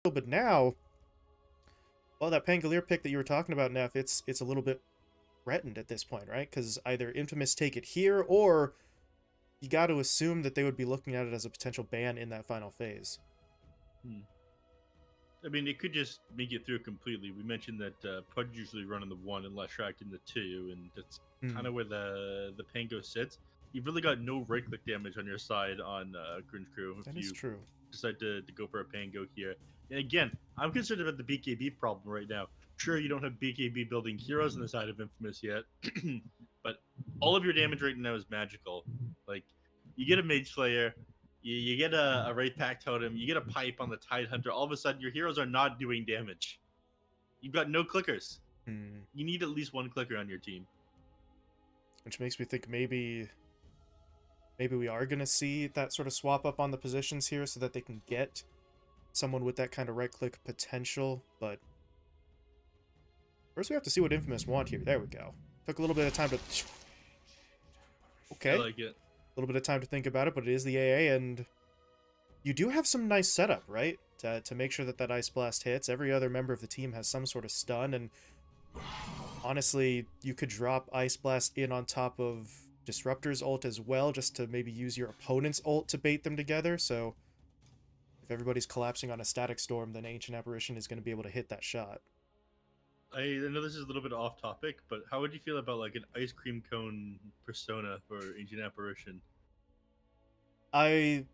But now, well, that Pangolier pick that you were talking about, Neff, it's a little bit threatened at this point, right? Because either Infamous take it here, or you got to assume that they would be looking at it as a potential ban in that final phase. I mean, it could just make it through completely. We mentioned that Pudge usually run in the 1 and Leshrac in the 2, and that's kind of where the Pango sits. You've really got no right-click damage on your side on Cringe Crew if That is you true. decide to go for a Pango here. And again, I'm concerned about the BKB problem right now. Sure, you don't have BKB building heroes on the side of Infamous yet, but all of your damage right now is magical. Like, you get a Mage Slayer, you get a Wraith Pack Totem, you get a Pipe on the Tide Hunter, all of a sudden your heroes are not doing damage. You've got no clickers. You need at least one clicker on your team. Which makes me think maybe we are going to see that sort of swap up on the positions here so that they can get someone with that kind of right-click potential, but first we have to see what Infamous want here. There we go. Took a little bit of time to... Okay. I like it. A little bit of time to think about it, but it is the AA, and you do have some nice setup, right? To make sure that that Ice Blast hits. Every other member of the team has some sort of stun, and honestly, you could drop Ice Blast in on top of Disruptor's ult as well, just to maybe use your opponent's ult to bait them together, so if everybody's collapsing on a Static Storm, then Ancient Apparition is going to be able to hit that shot. I know this is a little bit off topic, but how would you feel about like an ice cream cone persona for Ancient Apparition? I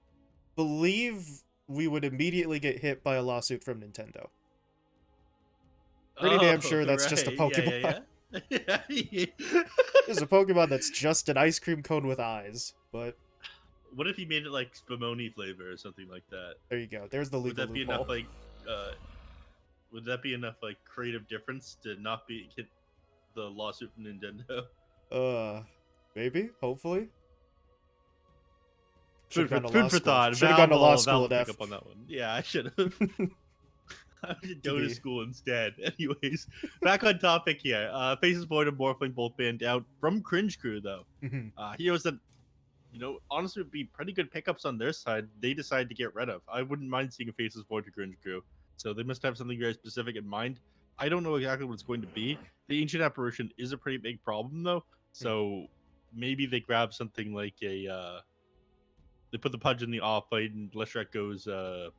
believe we would immediately get hit by a lawsuit from Nintendo. Pretty damn sure that's just a Pokemon. Yeah. There's a Pokemon that's just an ice cream cone with eyes, but what if he made it like Spumoni flavor or something like that? There you go. There's the legal Would that be loophole. enough like would that be enough like creative difference to not be get the lawsuit from Nintendo? Maybe, hopefully. Food for thought. Should have gone to law school, pick up on that one. Yeah, I should have. I should go to school instead. Anyways, back on topic here. Faces Void and Morphling both banned out from Cringe Crew, though. Heroes that, honestly would be pretty good pickups on their side, they decided to get rid of. I wouldn't mind seeing a Faces Void to Cringe Crew. So they must have something very specific in mind. I don't know exactly what it's going to be. The Ancient Apparition is a pretty big problem, though. So maybe they grab something like a... they put the Pudge in the off fight, and Leshrac goes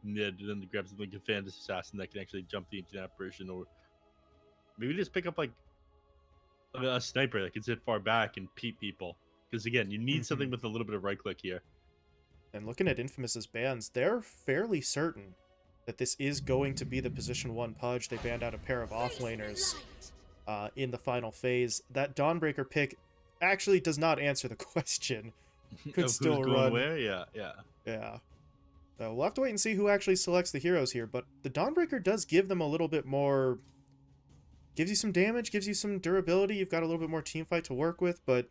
mid, and then they grab something like a Fantasy Assassin that can actually jump the Ancient Apparition, or maybe just pick up like a sniper that can sit far back and peep people. Because again, you need something with a little bit of right click here. And looking at Infamous's bans, they're fairly certain that this is going to be the position 1 Pudge. They banned out a pair of offlaners in the final phase. That Dawnbreaker pick actually does not answer the question. Could still run. Where? Yeah. We'll have to wait and see who actually selects the heroes here, but the Dawnbreaker does give them a little bit more... gives you some damage, gives you some durability, you've got a little bit more teamfight to work with, but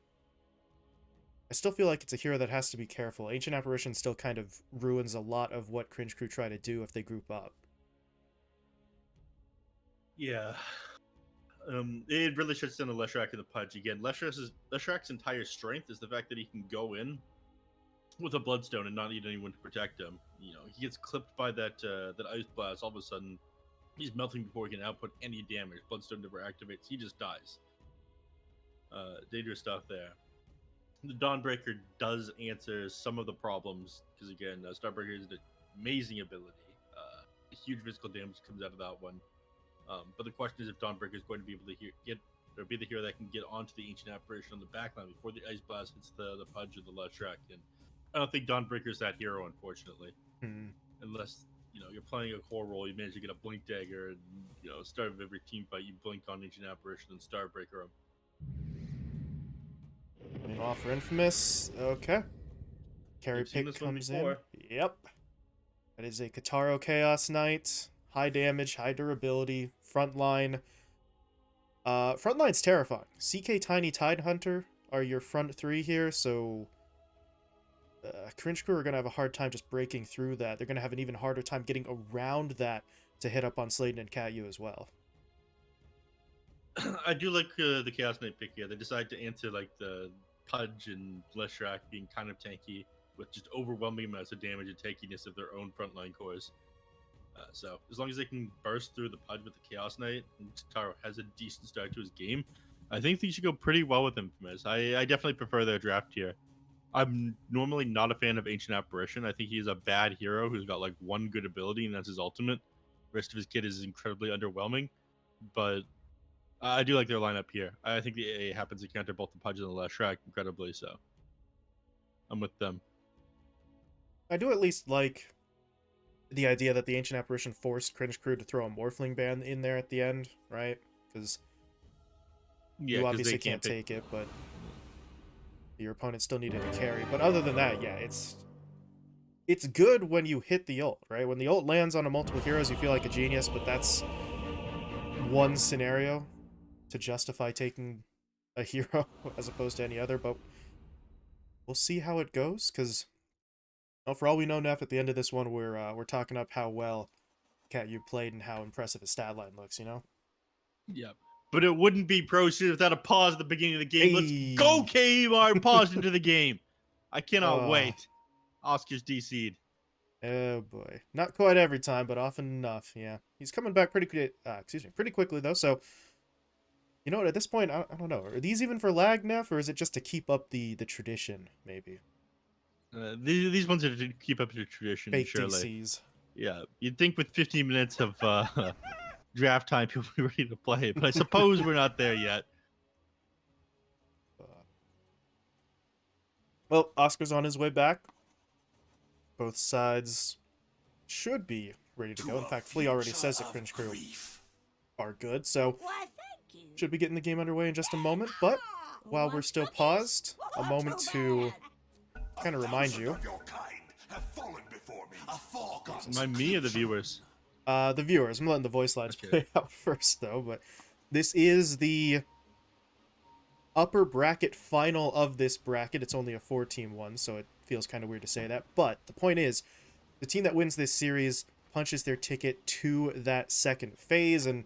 I still feel like it's a hero that has to be careful. Ancient Apparition still kind of ruins a lot of what Cringe Crew try to do if they group up. Yeah. It really shuts down the Leshrac and the Pudge again. Leshrac's entire strength is the fact that he can go in with a Bloodstone and not need anyone to protect him. He gets clipped by that Ice Blast. All of a sudden, he's melting before he can output any damage. Bloodstone never activates. He just dies. Dangerous stuff there. The Dawnbreaker does answer some of the problems because again, Starbreaker is an amazing ability. Huge physical damage comes out of that one. But the question is if Dawnbreaker is going to be able to be the hero that can get onto the Ancient Apparition on the backline before the Ice Blast hits the Pudge or the Leshrac. And I don't think Dawnbreaker is that hero, unfortunately. Unless you're playing a core role, you manage to get a Blink Dagger, and start of every team fight, you blink on Ancient Apparition and Starbreaker him. Meanwhile, for Infamous, okay. Carry pick comes in. Yep. That is a Kataro Chaos Knight. High damage, high durability, frontline. Frontline's terrifying. CK Tiny Tide Hunter are your front 3 here, so Cringe Crew are going to have a hard time just breaking through that. They're going to have an even harder time getting around that to hit up on Sladen and Katyu as well. I do like the Chaos Knight pick here. They decide to answer like the Pudge and Leshrac being kind of tanky with just overwhelming amounts of damage and tankiness of their own frontline cores. So as long as they can burst through the Pudge with the Chaos Knight, and Taro has a decent start to his game, I think things should go pretty well with Infamous. I definitely prefer their draft here. I'm normally not a fan of Ancient Apparition. I think he's a bad hero who's got like one good ability, and that's his ultimate. The rest of his kit is incredibly underwhelming, but I do like their lineup here. I think the AA happens to counter both the Pudge and the Leshrac incredibly, so I'm with them. I do at least like the idea that the Ancient Apparition forced Cringe Crew to throw a Morphling ban in there at the end, right? Because you obviously can't take it, but your opponent still needed to carry. But other than that, yeah, it's good when you hit the ult, right? When the ult lands on a multiple heroes, you feel like a genius, but that's one scenario to justify taking a hero as opposed to any other. But we'll see how it goes, because for all we know, Neff, at the end of this one, we're talking up how well Cat you played and how impressive his stat line looks, you know? Yep. But it wouldn't be Pro Shooter without a pause at the beginning of the game. Hey. Let's go, Kmart! Pause into the game. I cannot wait. Oscar's DC'd. Oh boy, not quite every time, but often enough. Yeah, he's coming back pretty quickly though. So, you know what? At this point, I don't know. Are these even for lag, Neff, or is it just to keep up the tradition? Maybe. These ones are to keep up the tradition. Fake surely. DCs. Yeah, you'd think with 15 minutes of draft time, people would be ready to play, but I suppose we're not there yet. Well, Oscar's on his way back. Both sides should be ready to go. In fact, Flea already says that Cringe Crew are good, so should be getting the game underway in just a moment. But while we're still paused, a moment to kind of remind you. Remind me or the viewers? The viewers. I'm letting the voice lines play out first, though. But this is the upper bracket final of this bracket. It's only a 4-team one, so it feels kind of weird to say that. But the point is, the team that wins this series punches their ticket to that second phase and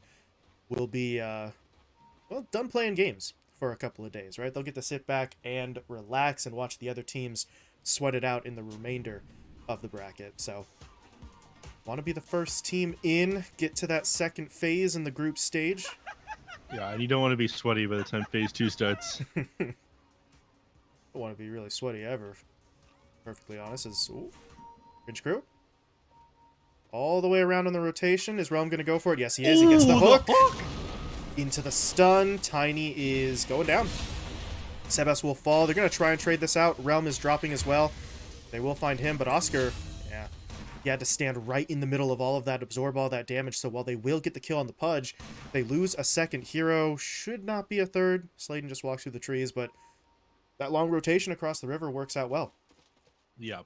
will be, well, done playing games for a couple of days, right? They'll get to sit back and relax and watch the other teams sweat it out in the remainder of the bracket. So, want to be the first team in, get to that second phase in the group stage. Yeah, and you don't want to be sweaty by the time phase 2 starts. Don't want to be really sweaty ever. Perfectly honest. Cringe Crew. All the way around on the rotation. Is Realm going to go for it? Yes, he is. He gets the hook. Into the stun. Tiny is going down. Sebas will fall. They're going to try and trade this out. Realm is dropping as well. They will find him, but Oscar, yeah, he had to stand right in the middle of all of that, absorb all that damage. So while they will get the kill on the Pudge, they lose a second hero. Should not be a third. Sladen just walks through the trees, but that long rotation across the river works out well. Yeah.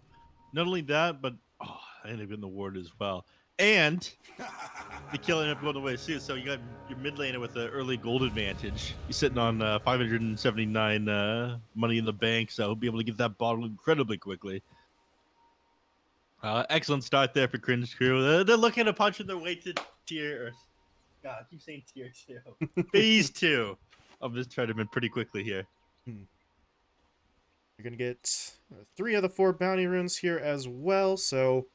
Not only that, but I ended up in the ward as well. And the kill ended up going away too. So you got your mid laner with the early gold advantage. You're sitting on 579 money in the bank, so he'll be able to get that bottle incredibly quickly. Excellent start there for Cringe Crew. They're looking to punch their way to tier. God, I keep saying tier 2. Phase 2 of this tournament pretty quickly here. You're going to get 3 of the 4 bounty runes here as well, so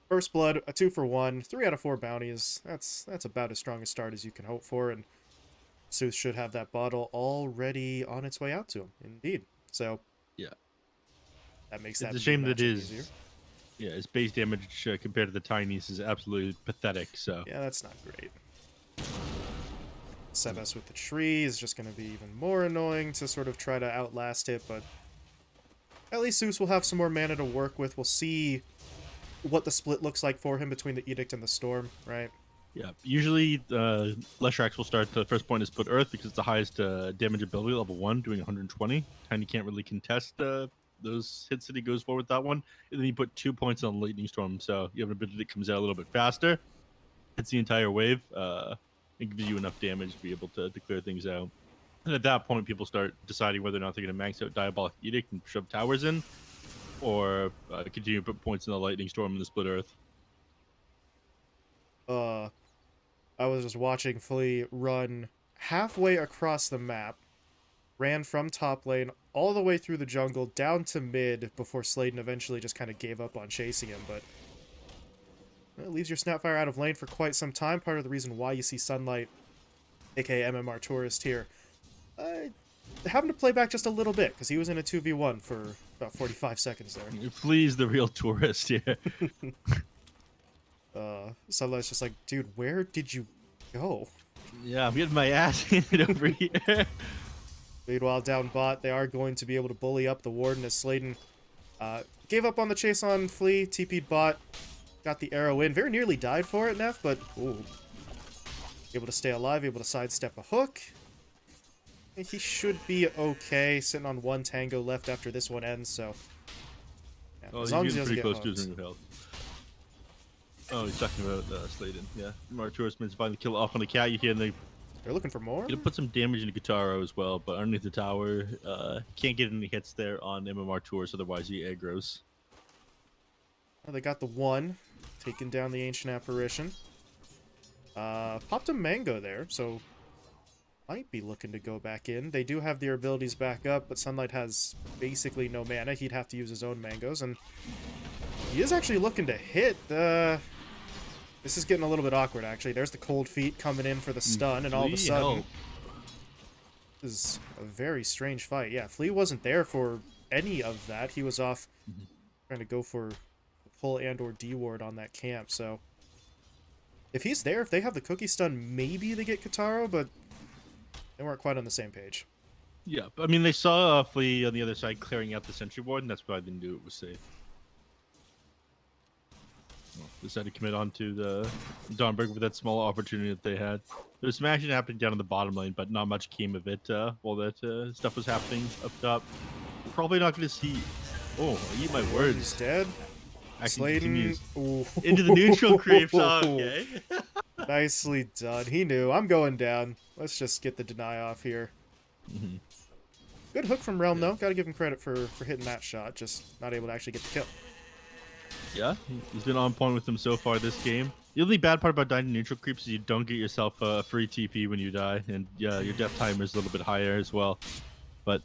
First Blood, a 2-for-1, 3 out of 4 bounties. That's about as strong a start as you can hope for, and Sooth should have that bottle already on its way out to him, indeed. So, yeah, that makes that it's a shame that easier. Yeah, his base damage compared to the Tinies is absolutely pathetic, so. Yeah, that's not great. Sebas with the tree is just going to be even more annoying to sort of try to outlast it, but at least Zeus will have some more mana to work with. We'll see what the split looks like for him between the Edict and the Storm, right? Yeah, usually Leshrac will start the first point is Split Earth because it's the highest damage ability, level 1, doing 120. Tiny can't really contest those hits that he goes for with that one. And then you put 2 points on Lightning Storm, so you have an ability that comes out a little bit faster. Hits the entire wave. It gives you enough damage to be able to clear things out. And at that point, people start deciding whether or not they're going to max out Diabolic Edict and shove towers in, or continue to put points in the Lightning Storm and the Split Earth. I was just watching Flea run halfway across the map, ran from top lane all the way through the jungle down to mid before Sladen eventually just kind of gave up on chasing him, but It leaves your Snapfire out of lane for quite some time. Part of the reason why you see Sunlight, aka MMR Tourist here, having to play back just a little bit because he was in a 2v1 for about 45 seconds there. Flea's the real tourist here. Sunlight's just like, dude, where did you go? Yeah, I'm getting my ass handed over here. Meanwhile, down bot, they are going to be able to bully up the Warden as Sladen gave up on the chase on Flea, TP'd bot, got the arrow in. Very nearly died for it, Neph, but ooh, able to stay alive, able to sidestep a hook. He should be okay, sitting on 1 tango left after this one ends, so... Yeah, As long as he doesn't get close to his ring of health. Oh, he's talking about Sladen, yeah. Marturis managed to find the kill off on the cat. You hear they're looking for more? Gonna put some damage into Guitaro as well, but underneath the tower, can't get any hits there on MMR Tours, otherwise he aggroes. Oh, they got the 1, taking down the Ancient Apparition. Popped a Mango there, so might be looking to go back in. They do have their abilities back up, but Sunlight has basically no mana. He'd have to use his own Mangoes, and he is actually looking to hit. This is getting a little bit awkward, actually. There's the Cold Feet coming in for the stun, and all of a sudden... This is a very strange fight. Yeah, Flea wasn't there for any of that. He was off trying to go for the pull and or D-ward on that camp, so... If he's there, if they have the Cookie Stun, maybe they get Kataro, but they weren't quite on the same page. Yeah, but I mean, they saw Flea on the other side clearing out the Sentry Ward, and that's why they knew it was safe. Well, decided to commit on to the Dawnbreaker with that small opportunity that they had. There was some action happening down in the bottom lane, but not much came of it while that stuff was happening up top. Probably not going to see... Oh, I eat my words. He's dead. Sladen into the neutral creeps. Okay. Nicely done. He knew. I'm going down. Let's just get the deny off here. Good hook from Realm, though. Gotta give him credit for hitting that shot. Just not able to actually get the kill. Yeah, he's been on point with them so far this game. The only bad part about dying to neutral creeps is you don't get yourself a free TP when you die, and yeah, your death timer is a little bit higher as well. But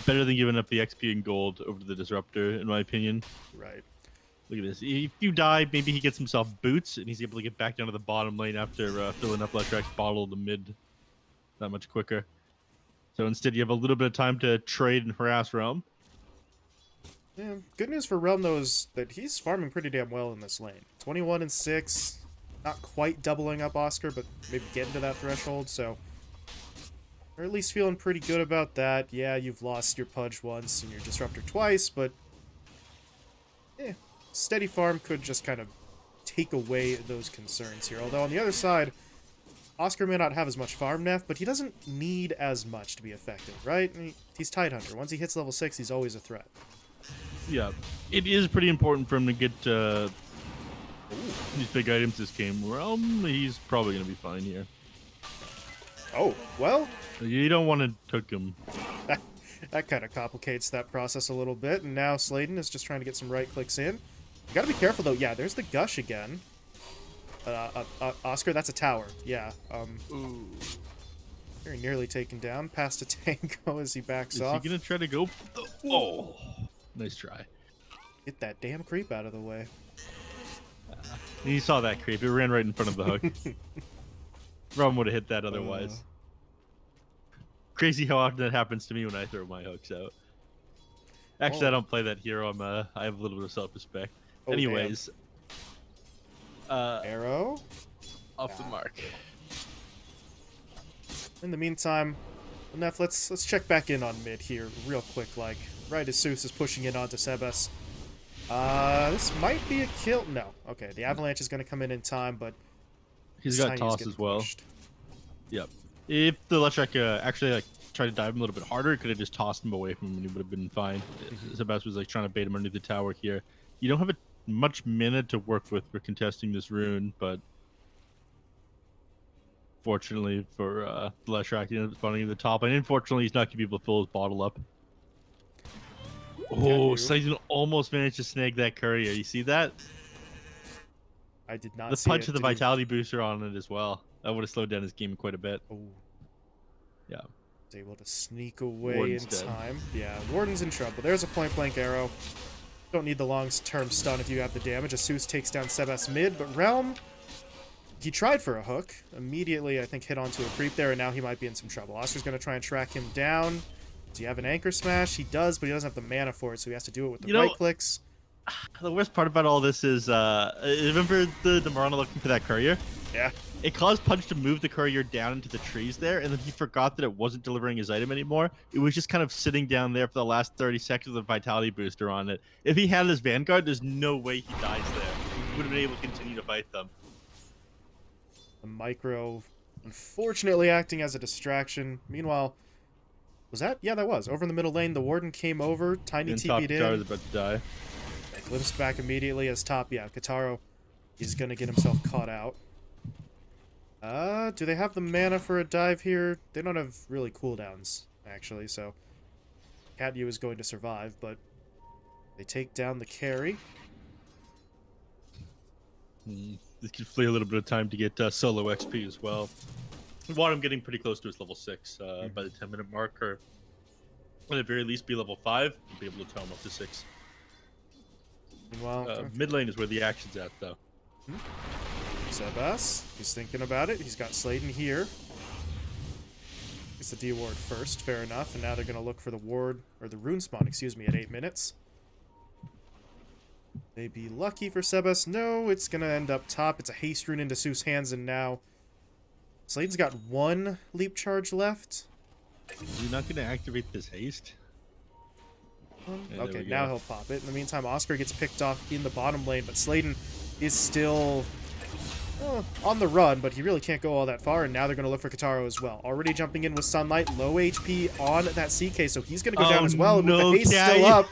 better than giving up the XP and gold over to the Disruptor, in my opinion. Right. Look at this. If you die, maybe he gets himself boots, and he's able to get back down to the bottom lane after filling up Leshrax's bottle of the mid that much quicker. So instead, you have a little bit of time to trade and harass Realm. Yeah, good news for Realm, though, is that he's farming pretty damn well in this lane. 21 and 6. Not quite doubling up Oscar, but maybe getting to that threshold, so... Or at least feeling pretty good about that. Yeah, you've lost your Pudge once and your Disruptor twice, but... Yeah, steady farm could just kind of take away those concerns here. Although on the other side, Oscar may not have as much farm neph, but he doesn't need as much to be effective, right? I mean, he's Tidehunter. Once he hits level 6, he's always a threat. Yeah, it is pretty important for him to get these big items this game. Realm, he's probably going to be fine here. Oh, well... You don't want to took him. That kind of complicates that process a little bit, and now Sladen is just trying to get some right clicks in. You gotta be careful, though. Yeah, there's the Gush again. Oscar, that's a tower. Yeah. Ooh. Very nearly taken down. Past a Tango as he backs off. Is he gonna try to go? Oh, nice try. Get that damn creep out of the way. He saw that creep. It ran right in front of the hook. Realm would have hit that otherwise. Crazy how often that happens to me when I throw my hooks out. Actually, I don't play that hero. I have a little bit of self-respect. Oh, anyways, arrow off the mark. In the meantime, Neph, let's check back in on mid here real quick. Like right as Zeus is pushing in onto Sebas. This might be a kill. No, okay. The Avalanche is going to come in time, but he's got toss as well. Yep. If the Leshrac actually tried to dive him a little bit harder, it could have just tossed him away from him and he would have been fine. Sebas was trying to bait him underneath the tower here. You don't have much mana to work with for contesting this rune, but fortunately for the Leshrac, he ended up spawning at the top, and unfortunately he's not going to be able to fill his bottle up. Oh, Sladen almost managed to snag that courier. You see that? I did not see the punch of the vitality booster on it as well. That would have slowed down his game quite a bit. Oh. Yeah. Was able to sneak away Warden's in dead. time. Yeah, Warden's in trouble. There's a point-blank arrow. Don't need the long-term stun if you have the damage. Asus takes down Sebas mid, but Realm, he tried for a hook. Immediately, I think, hit onto a creep there, and now he might be in some trouble. Oscar's going to try and track him down. Does he have an anchor smash? He does, but he doesn't have the mana for it, so he has to do it with the right clicks. The worst part about all this is, remember the Marana looking for that courier? Yeah. It caused Punch to move the courier down into the trees there, and then he forgot that it wasn't delivering his item anymore. It was just kind of sitting down there for the last 30 seconds with a vitality booster on it. If he had his Vanguard, there's no way he dies there. He would have been able to continue to fight them. The micro, unfortunately, acting as a distraction. Meanwhile, was that? Yeah, that was. Over in the middle lane, the Warden came over. Tiny TP'd in. Kataro's about to die. Glimpsed back immediately as top. Yeah, Kataro is going to get himself caught out. Do they have the mana for a dive here? They don't have really cooldowns, actually, so Catyu is going to survive, but they take down the carry. This could flee a little bit of time to get solo XP as well. We want him getting pretty close to his level 6 by the 10-minute mark, or at the very least be level 5 and be able to tow him up to 6. Well, mid lane is where the action's at, though. Sebas, he's thinking about it. He's got Sladen here. It's the D ward first, fair enough. And now they're going to look for the ward, or the rune spawn, excuse me, at 8 minutes. They be lucky for Sebas. No, it's going to end up top. It's a haste rune into Seuss' hands, and now Sladen's got 1 leap charge left. Is he not going to activate this haste? Yeah, okay, now he'll pop it. In the meantime, Oscar gets picked off in the bottom lane, but Sladen is still on the run, but he really can't go all that far, and now they're going to look for Kataro as well. Already jumping in with Sunlight, low HP on that CK, so he's going to go down as well, and with the haste still up.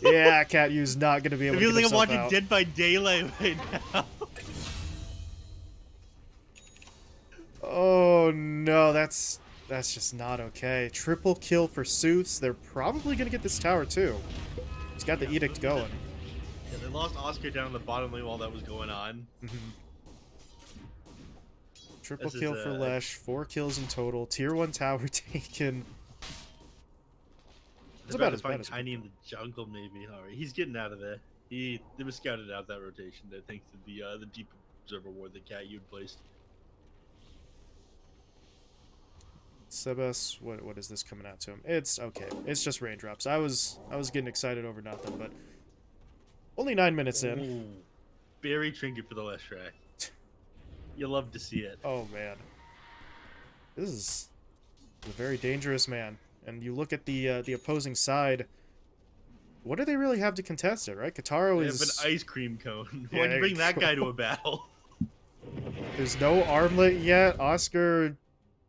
Yeah, Catyu's not going to be able to get himself out. I feel like I'm watching Dead by Daylight right now. Oh, no, that's just not okay. Triple kill for Seuss. They're probably going to get this tower, too. He's got the edict going. Yeah, they lost Oscar down in the bottom lane while that was going on. Triple kill for Lesh. 4 kills in total. Tier 1 tower taken. It's about to find Tiny in the jungle, maybe. All right, he's getting out of there. They was scouted out that rotation there thanks to the deep observer ward that Catyu placed. Sebas, what is this coming out to him? It's okay. It's just raindrops. I was getting excited over nothing, but only 9 minutes in. Ooh, berry trinket for the Leshrac. You love to see it. Oh man, this is a very dangerous man. And you look at the opposing side. What do they really have to contest it, right? Kataro is have an ice cream cone. Why don't you bring that guy to a battle? There's no armlet yet. Oscar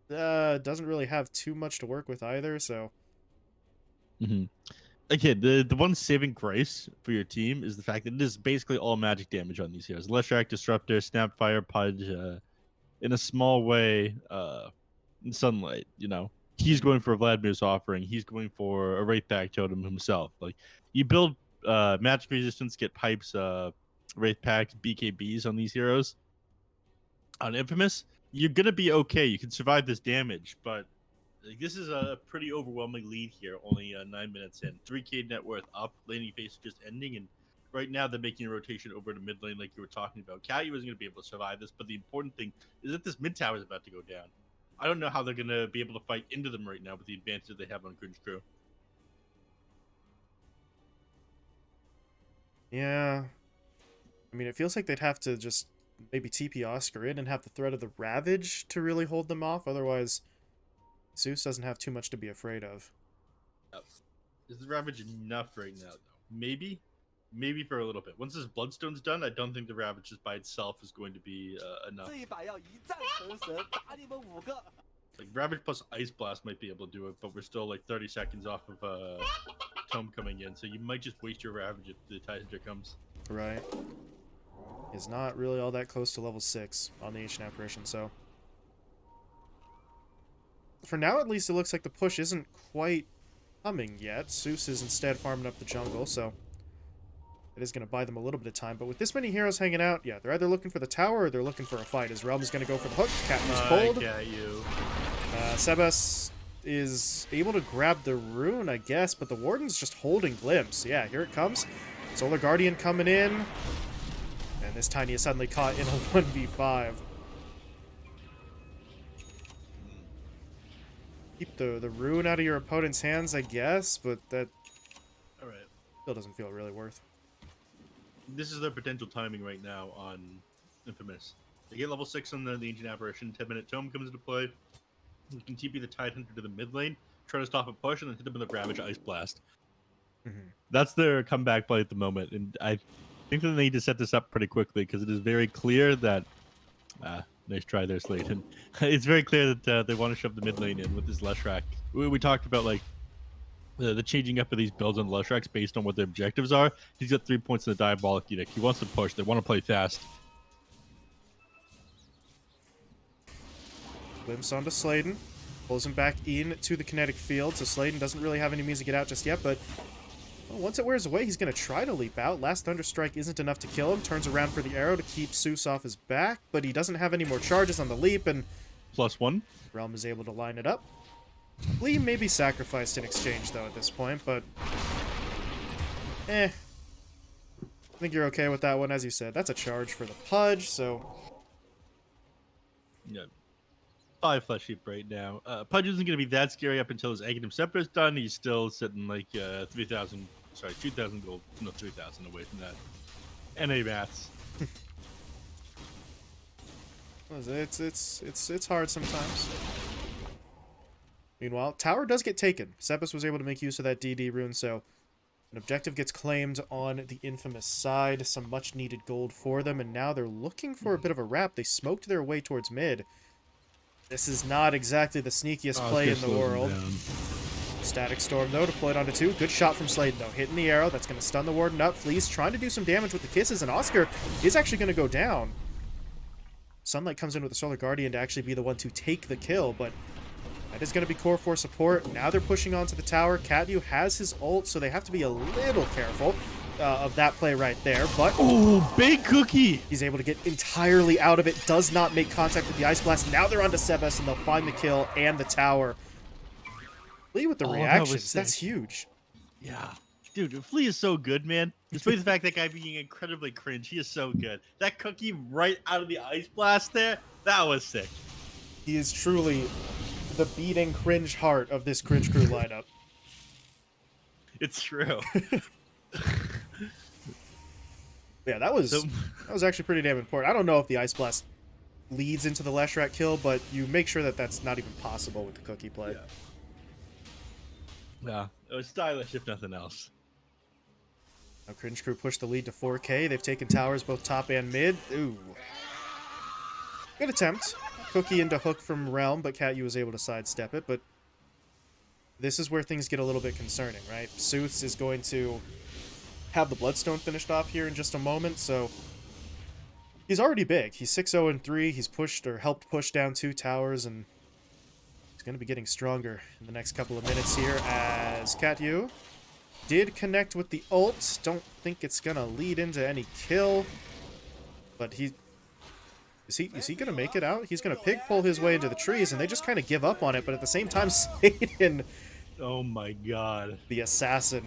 doesn't really have too much to work with either, so. Okay, the one saving grace for your team is the fact that it is basically all magic damage on these heroes. Leshrac, Disruptor, Snapfire, Pudge, in a small way, in Sunlight, you know. He's going for Vladimir's offering. He's going for a Wraithpack Totem himself. Like, you build magic resistance, get pipes, Wraithpacks, BKBs on these heroes. On Infamous, you're going to be okay. You can survive this damage, but like, this is a pretty overwhelming lead here, only 9 minutes in. 3k net worth up, laning phase just ending, and right now they're making a rotation over to mid lane like you were talking about. Catyu isn't going to be able to survive this, but the important thing is that this mid tower is about to go down. I don't know how they're going to be able to fight into them right now with the advantage they have on Cringe Crew. Yeah. I mean, it feels like they'd have to just maybe TP Oscar in and have the threat of the Ravage to really hold them off. Otherwise, Seuss doesn't have too much to be afraid of. Is the Ravage enough right now, though? Maybe? Maybe for a little bit. Once this Bloodstone's done, I don't think the Ravage just by itself is going to be enough. Like, Ravage plus Ice Blast might be able to do it, but we're still like 30 seconds off of Tome coming in, so you might just waste your Ravage if the Tidanger comes. Right. He's not really all that close to level 6 on the Ancient Apparition, so. For now, at least, it looks like the push isn't quite coming yet. Seuss is instead farming up the jungle, so it is going to buy them a little bit of time. But with this many heroes hanging out, yeah, they're either looking for the tower or they're looking for a fight. As Realm is going to go for the hook. Catmu's pulled. Sebas is able to grab the rune, I guess, but the Warden's just holding Glimpse. Yeah, here it comes. Solar Guardian coming in. And this Tiny is suddenly caught in a 1v5. Keep the rune out of your opponent's hands, I guess, but that still doesn't feel really worth. This is their potential timing right now on Infamous. They get level 6 on the Ancient Apparition, 10-minute Tome comes into play. You can TP the Tidehunter to the mid lane, try to stop a push, and then hit them with a Ravage Ice Blast. That's their comeback play at the moment, and I think that they need to set this up pretty quickly because it is very clear that... nice try there, Slayton. It's very clear that they want to shove the mid lane in with this Leshrac. We talked about, like, the changing up of these builds on Leshracs based on what their objectives are. He's got 3 points in the Diabolic Edict. He wants to push. They want to play fast. Glimpse onto Sladen. Pulls him back into the kinetic field, so Sladen doesn't really have any means to get out just yet, but well, once it wears away, he's going to try to leap out. Last Thunderstrike isn't enough to kill him. Turns around for the arrow to keep Zeus off his back, but he doesn't have any more charges on the leap, and +1. Realm is able to line it up. Lee may be sacrificed in exchange, though, at this point, but I think you're okay with that one. As you said, that's a charge for the Pudge, so yeah. 5 flesh heap right now. Pudge isn't going to be that scary up until his Aghanim Scepter is done. He's still sitting like 2,000 gold. No, 3,000 away from that. NA maths. It's hard sometimes. Meanwhile, tower does get taken. Sebas was able to make use of that DD rune, so an objective gets claimed on the Infamous side. Some much-needed gold for them, and now they're looking for a bit of a wrap. They smoked their way towards mid. This is not exactly the sneakiest play in the world. Static Storm, though, deployed onto 2. Good shot from Sladen, though. Hitting the arrow. That's going to stun the Warden up. Flea's trying to do some damage with the kisses, and Oscar is actually going to go down. Sunlight comes in with the Solar Guardian to actually be the one to take the kill, but that is going to be core 4 support. Now they're pushing onto the tower. Catyu has his ult, so they have to be a little careful of that play right there. But oh, big cookie! He's able to get entirely out of it. Does not make contact with the Ice Blast. Now they're onto Sebas, and they'll find the kill and the tower. Flea with the reactions. That's huge. Yeah. Dude, Flea is so good, man. Despite the fact that guy being incredibly cringe, he is so good. That cookie right out of the Ice Blast there, that was sick. He is truly the beating cringe heart of this Cringe Crew lineup. It's true. Yeah, that was actually pretty damn important. I don't know if the Ice Blast leads into the Leshrac kill, but you make sure that that's not even possible with the cookie play. Yeah, it was stylish if nothing else. Now Cringe Crew pushed the lead to 4K. They've taken towers both top and mid. Ooh. Good attempt. Cookie into hook from Realm, but Catyu was able to sidestep it. But this is where things get a little bit concerning, right? Zeus is going to have the Bloodstone finished off here in just a moment, so he's already big. He's 6-0-3. He's pushed or helped push down 2 towers, and he's going to be getting stronger in the next couple of minutes here as Catyu did connect with the ult. Don't think it's going to lead into any kill, but is he going to make it out? He's going to pig pull his way into the trees, and they just kind of give up on it, but at the same time, Satan, oh my god, the assassin,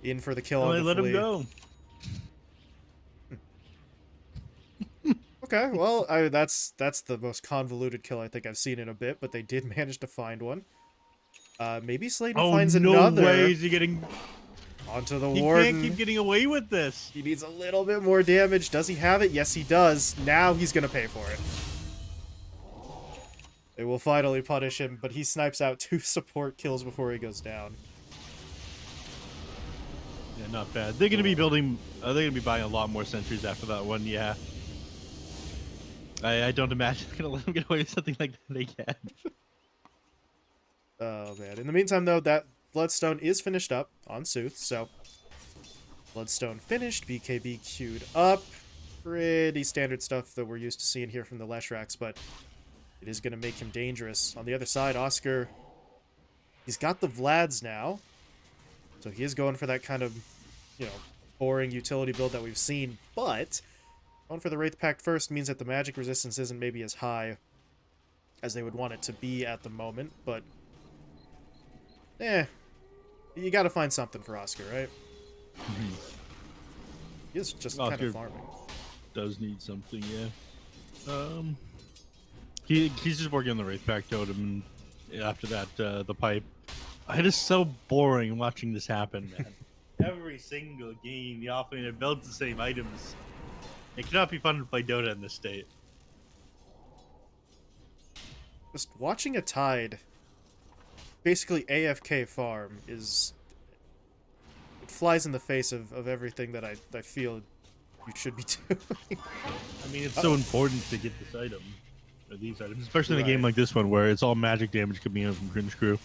in for the kill on the let Flea. him go. Okay, well, that's the most convoluted kill I think I've seen in a bit, but they did manage to find one. Maybe Sladen finds another. No way is he getting onto the Warden. He can't keep getting away with this. He needs a little bit more damage. Does he have it? Yes, he does. Now he's going to pay for it. They will finally punish him, but he snipes out 2 support kills before he goes down. Yeah, not bad. They're going to be building... they're going to be buying a lot more sentries after that one, yeah. I don't imagine they're going to let him get away with something like that again. Oh, man. In the meantime, though, that Bloodstone is finished up on Sooth, so Bloodstone finished, BKB queued up. Pretty standard stuff that we're used to seeing here from the Leshracs, but it is going to make him dangerous. On the other side, Oscar, he's got the Vlads now, so he is going for that kind of, boring utility build that we've seen, but going for the Wraith Pact first means that the magic resistance isn't maybe as high as they would want it to be at the moment, but you gotta find something for Oscar, right? He is just kind of farming. Does need something, yeah. He's just working on the Wraith Pack Totem, and after that, the pipe. It is so boring watching this happen, man. Every single game, the offlaner builds the same items. It cannot be fun to play Dota in this state. Just watching a Tide basically AFK farm is... It flies in the face of everything that I feel you should be doing. I mean, it's so important to get this item, or these items, especially in a game like this one where it's all magic damage coming in from Cringe Crew.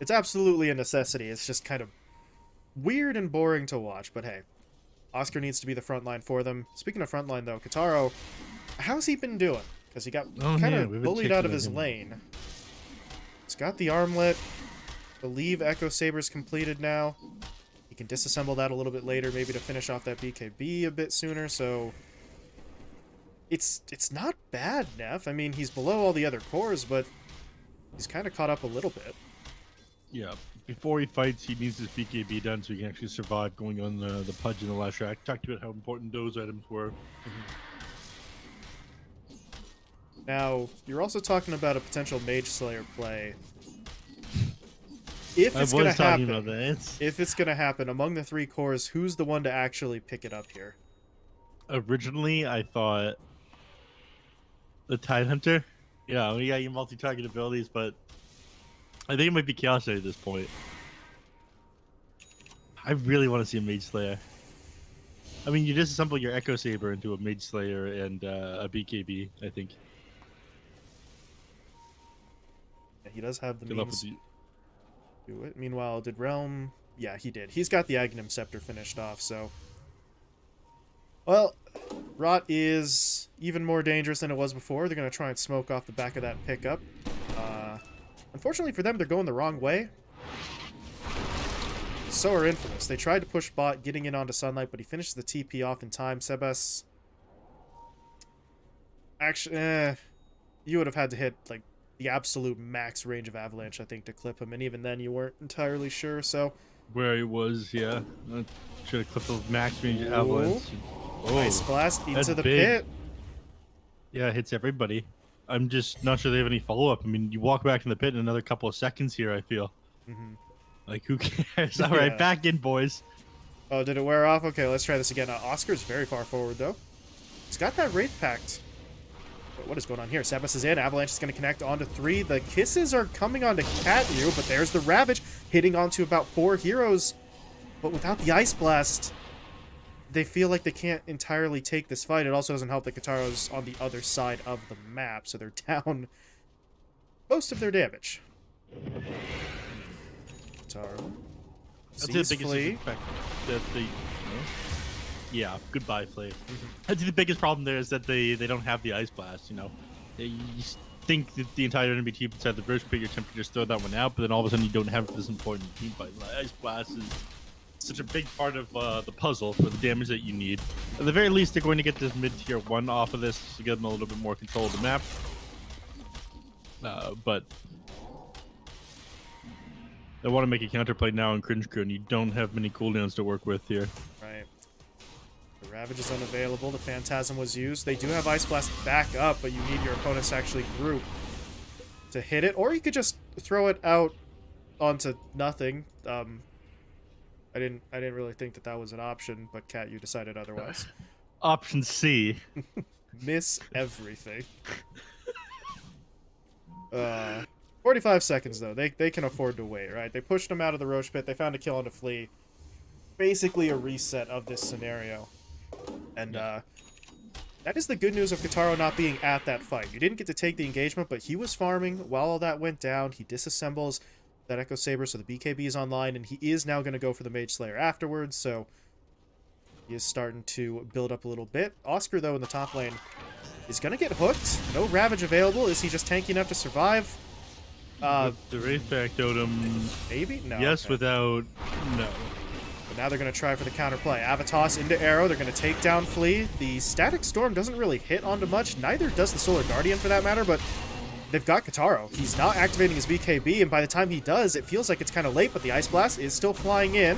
It's absolutely a necessity. It's just kind of weird and boring to watch, but hey. Oscar needs to be the front line for them. Speaking of front line, though, Kitaro, how's he been doing? Because he got kind of bullied out of his lane. He's got the armlet. I believe Echo Saber's completed now. He can disassemble that a little bit later, maybe to finish off that BKB a bit sooner, so... It's not bad, Neph. I mean, he's below all the other cores, but he's kind of caught up a little bit. Yeah, before he fights, he needs his BKB done so he can actually survive going on the Pudge and the Leshrac. Talked about how important those items were. Now, you're also talking about a potential Mage Slayer play. If it's going to happen, if it's going to happen among the 3 cores, who's the one to actually pick it up here? Originally, I thought the Tide Hunter. Yeah, you got your multi-target abilities, but I think it might be Chaos Knight at this point. I really want to see a Mage Slayer. I mean, you disassemble your Echo Saber into a Mage Slayer and a BKB, I think. Yeah, he does have the means to do it. Meanwhile, did Realm... Yeah, he did. He's got the Aghanim Scepter finished off, so... Well, Rot is even more dangerous than it was before. They're going to try and smoke off the back of that pickup. Unfortunately for them, they're going the wrong way. So are Infamous. They tried to push bot, getting in onto Sunlight, but he finishes the TP off in time. Sebas... Actually, you would have had to hit, like, the absolute max range of Avalanche, I think, to clip him, and even then you weren't entirely sure, so... Where he was, yeah. I should have clipped the max range of Avalanche. Oh, nice blast into the pit. Yeah, it hits everybody. I'm just not sure they have any follow-up. I mean, you walk back in the pit in another couple of seconds here, I feel. Like, who cares? All right, back in, boys. Oh, did it wear off? Okay, let's try this again. Oscar's very far forward, though. He's got that Wraith Pact. But what is going on here? Sebas is in. Avalanche is going to connect onto 3. The kisses are coming onto Catyu, but there's the Ravage hitting onto about 4 heroes. But without the Ice Blast, they feel like they can't entirely take this fight. It also doesn't help that Kataro's on the other side of the map, so they're down most of their damage. Kataro sees Flea. Yeah, goodbye, Flea. I think the biggest problem there is that they don't have the Ice Blast, you know. You think that the entire enemy team inside the burst pit, you're tempted to just throw that one out, but then all of a sudden you don't have this important team fight. The Ice Blast is such a big part of the puzzle for the damage that you need. At the very least, they're going to get this mid-tier 1 off of this to give them a little bit more control of the map. But they want to make a counterplay now in Cringe Crew, and you don't have many cooldowns to work with here. Right. The Ravage is unavailable. The Phantasm was used. They do have Ice Blast back up, but you need your opponents to actually group to hit it, or you could just throw it out onto nothing. I didn't really think that was an option, but Kat, you decided otherwise. Option C. Miss everything. 45 seconds, though. They can afford to wait, right? They pushed him out of the Roche Pit. They found a kill on a Flea. Basically a reset of this scenario. And that is the good news of Kitaro not being at that fight. You didn't get to take the engagement, but he was farming while all that went down. He disassembles that Echo Saber, so the BKB is online, and he is now going to go for the Mage Slayer afterwards, so he is starting to build up a little bit. Oscar, though, in the top lane is going to get hooked. No Ravage available. Is he just tanky enough to survive? The Wraith Pack Totem... Maybe? No. Yes, okay. Without... No. But now they're going to try for the counterplay. Avatos into Arrow. They're going to take down Flea. The Static Storm doesn't really hit onto much. Neither does the Solar Guardian, for that matter, but they've got Kitaro. He's not activating his BKB, and by the time he does, it feels like it's kind of late, but the Ice Blast is still flying in.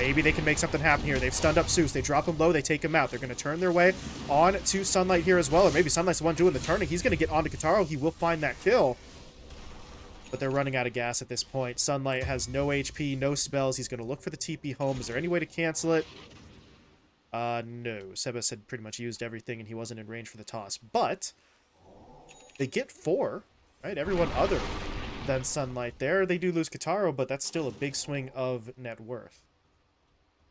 Maybe they can make something happen here. They've stunned up Zeus. They drop him low. They take him out. They're going to turn their way on to Sunlight here as well. Or maybe Sunlight's the one doing the turning. He's going to get onto Kataro. He will find that kill. But they're running out of gas at this point. Sunlight has no HP, no spells. He's going to look for the TP home. Is there any way to cancel it? No. Sebas had pretty much used everything, and he wasn't in range for the toss. But they get 4, right? Everyone other than Sunlight there. They do lose Kataro, but that's still a big swing of net worth.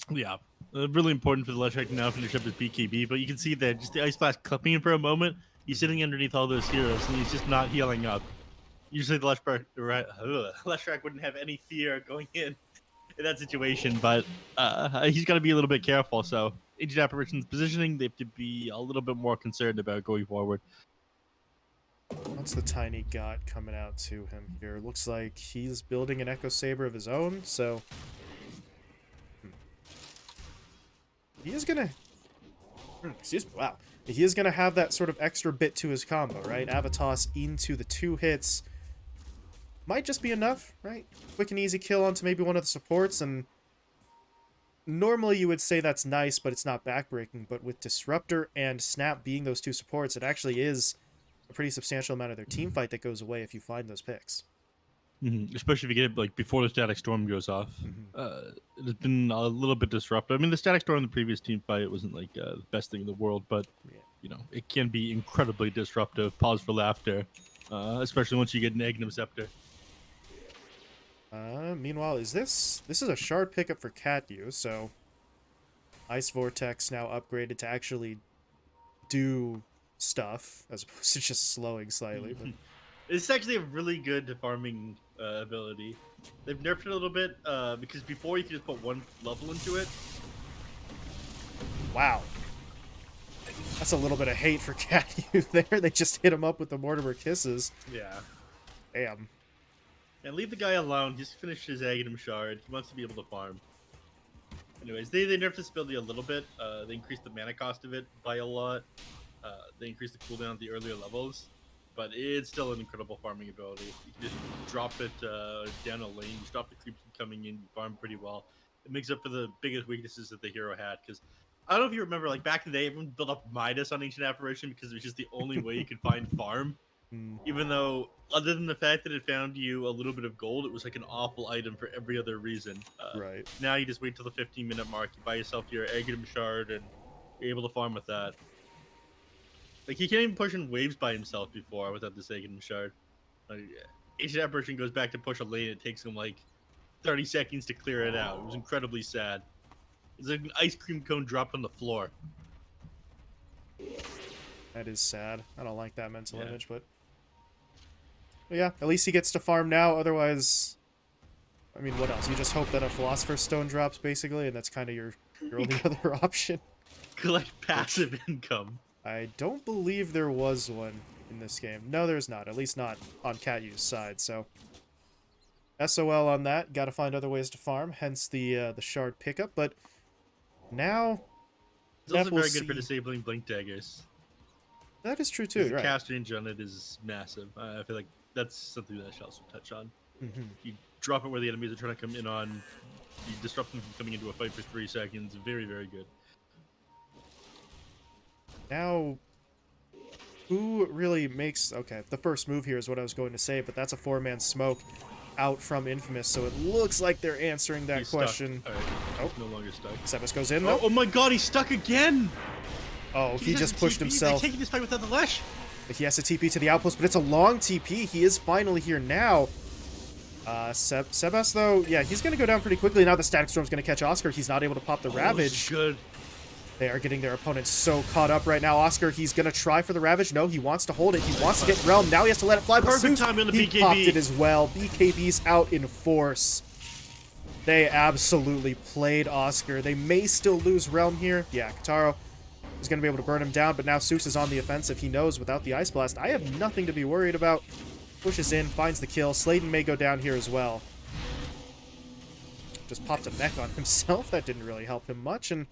Yeah, really important for the Leshrac to now finish up his BKB, but you can see that just the Ice Blast clipping him for a moment. He's sitting underneath all those heroes, and he's just not healing up. Usually the Leshrac wouldn't have any fear going in that situation, but he's got to be a little bit careful. So, Agent Apparition's positioning, they have to be a little bit more concerned about going forward. What's the tiny god coming out to him here? Looks like he's building an Echo Saber of his own, so... He is gonna... Excuse me, wow. He is gonna have that sort of extra bit to his combo, right? Avatos into the 2 hits. Might just be enough, right? Quick and easy kill onto maybe one of the supports, and... Normally you would say that's nice, but it's not backbreaking. But with Disruptor and Snap being those 2 supports, it actually is a pretty substantial amount of their team fight that goes away if you find those picks. Especially if you get it like before the Static Storm goes off. It's been a little bit disruptive. I mean, the Static Storm in the previous team fight wasn't like the best thing in the world, but you know, it can be incredibly disruptive. Pause for laughter, especially once you get an Aghanim Scepter. Meanwhile, this is a shard pickup for Katyu, so Ice Vortex now upgraded to actually do stuff as opposed to just slowing slightly. But it's actually a really good farming ability. They've nerfed it a little bit because before you could just put 1 level into it. Wow. That's a little bit of hate for Katyu there. They just hit him up with the Mortimer Kisses. Yeah. Damn. And leave the guy alone. Just finish his Aghanim Shard. He wants to be able to farm. Anyways, they nerfed this ability a little bit. They increased the mana cost of it by a lot. They increased the cooldown at the earlier levels. But it's still an incredible farming ability. You can just drop it down a lane, you stop the creeps from coming in, you farm pretty well. It makes up for the biggest weaknesses that the hero had. Because I don't know if you remember, like back in the day, everyone built up Midas on Ancient Apparition because it was just the only way you could find farm. Even though, other than the fact that it found you a little bit of gold, it was like an awful item for every other reason. Right. Now you just wait till the 15-minute mark, you buy yourself your Aghanim Shard, and you're able to farm with that. Like, he can't even push in waves by himself before without this Aghanim Shard. Ancient Apparition goes back to push a lane, it takes him like 30 seconds to clear it out. It was incredibly sad. It's like an ice cream cone dropped on the floor. That is sad. I don't like that mental image, but yeah, at least he gets to farm now. Otherwise, I mean, what else? You just hope that a Philosopher's Stone drops, basically, and that's kind of your only other option. Collect passive income. I don't believe there was one in this game. No, there's not. At least not on Katyu's side. So, SOL on that. Got to find other ways to farm. Hence the shard pickup. But now, it's also very good for disabling blink daggers. That is true too. The right. cast range on it is massive. I feel like that's something that I should also touch on. You drop it where the enemies are trying to come in on. You disrupt them from coming into a fight for 3 seconds. Very, very good. Now, who really makes... Okay, the first move here is what I was going to say, but that's a 4-man smoke out from Infamous, so it looks like they're answering that question. Right. Oh, no longer stuck. Sebas goes in, though. Oh my god, he's stuck again! Oh, he just pushed himself. They're taking this fight without the Lesh. He has to TP to the outpost, but it's a long TP. He is finally here now. Sebas, though, yeah, he's going to go down pretty quickly. Now the Static Storm's going to catch Oscar. He's not able to pop the Ravage. Good. They are getting their opponent so caught up right now. Oscar, he's going to try for the Ravage. No, he wants to hold it. He wants to get Realm. Now he has to let it fly. Perfect time in the BKB. He popped it as well. BKB's out in force. They absolutely played Oscar. They may still lose Realm here. Yeah, Kataro is going to be able to burn him down, but now Zeus is on the offensive. He knows without the Ice Blast, I have nothing to be worried about. Pushes in, finds the kill. Sladen may go down here as well. Just popped a mech on himself. That didn't really help him much, and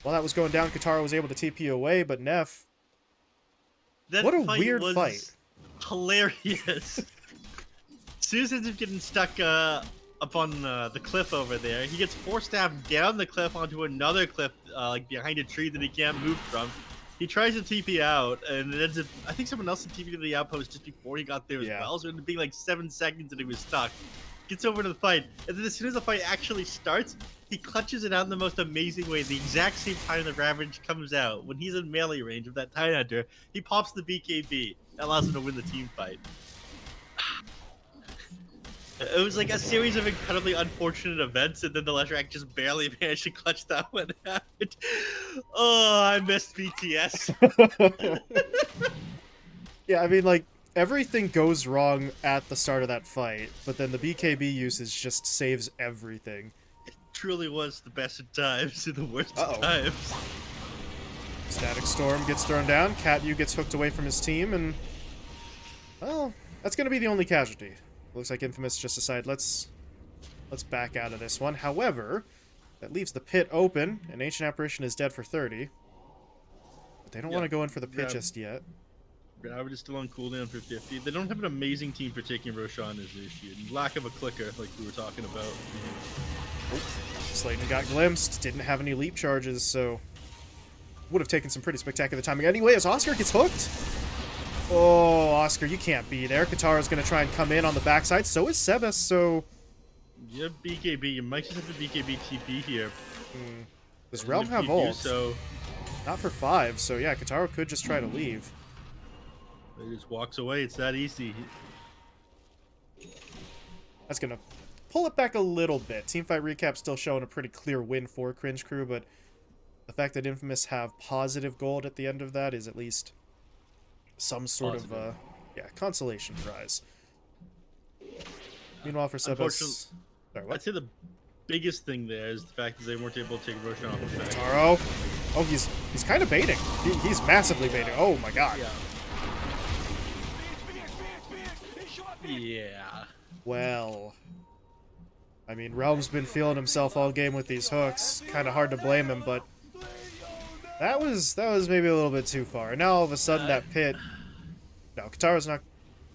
while that was going down, Kataro was able to TP away, but Neph... What a weird fight. Hilarious. Zeus ends up getting stuck up on the cliff over there. He gets force-stabbed down the cliff onto another cliff, like behind a tree that he can't move from. He tries to TP out, and it ends up, I think someone else had TP to the outpost just before he got there as well. So it ended up being like 7 seconds and he was stuck. Gets over to the fight, and then as soon as the fight actually starts, he clutches it out in the most amazing way. The exact same time the Ravage comes out, when he's in melee range of that Tidehunter, he pops the BKB. That allows him to win the team fight. It was like a series of incredibly unfortunate events, and then the Leshrac just barely managed to clutch that one out. Oh, I missed BTS. Yeah, I mean, like, everything goes wrong at the start of that fight, but then the BKB usage just saves everything. It truly was the best of times and the worst of times. Static Storm gets thrown down, Catyu gets hooked away from his team, and, well, that's going to be the only casualty. Looks like Infamous just decided, let's back out of this one. However, that leaves the pit open, and Ancient Apparition is dead for 30. But they don't want to go in for the pit just yet. Ravage is still on cooldown for 50. They don't have an amazing team for taking Roshan as the issue. Lack of a clicker, like we were talking about. Oh, Slayton got glimpsed, didn't have any leap charges, so would have taken some pretty spectacular timing. Anyway, as Oscar gets hooked... Oh, Oscar, you can't be there. Katara's going to try and come in on the backside. So is Sebas, so... Yeah, BKB. You might just have the BKB TP here. Does Realm have ult? So... Not for 5, so yeah, Katara could just try to leave. He just walks away. It's that easy. That's going to pull it back a little bit. Teamfight recap still showing a pretty clear win for Cringe Crew, but the fact that Infamous have positive gold at the end of that is at least... some sort of, consolation prize. Meanwhile, for Sebas... I'd say the biggest thing there is the fact that they weren't able to take Roshan off the back. Taro. Oh, he's kind of baiting. He's massively baiting. Oh, my God. Yeah. Well... I mean, Realm's been feeling himself all game with these hooks. Kind of hard to blame him, but... That was maybe a little bit too far. And now all of a sudden that pit... No, Katara's not...